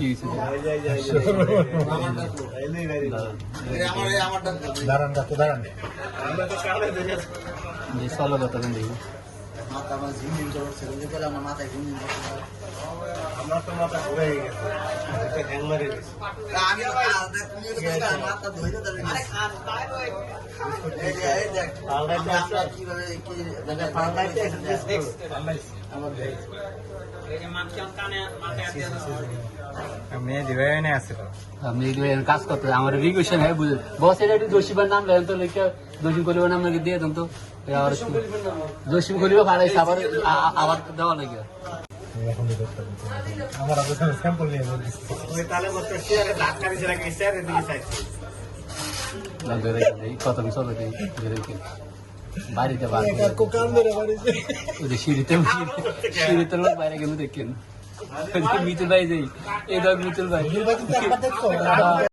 কি হয়েছে দাঁড়ান কাকু দাঁড়ান। যে চলো কতক্ষণ দেখি আমার তো মাথা ঘুরে গেছে, হ্যাং মারে গেছে। মেয়ে দিবে আছে তো আপনি কাজ করতে আমার রিকোয়েশন হ্যাঁ বুঝে বস এটা একটু দোষীবার নাম লেন তো লিখে দোষী করিবার নাম লিখে দিয়ে দেন তো দোষী করিব পারাইছে আবার আবার দেওয়া লাগে এখন আমার আপনার স্যাম্পল নিয়ে ওই তালে বসে শেয়ারে ডাক্তারি ছেড়ে গেছে শেয়ারে দিয়ে চাইছে কত চলো দেখি বাড়িতে কাকু কান ধরে বাড়িতে ওই সিঁড়িতে সিঁড়িতে লোক বাইরে গেলে দেখেন মিতুল ভাই যাই এই দেখ মিতুল ভাই দেখছো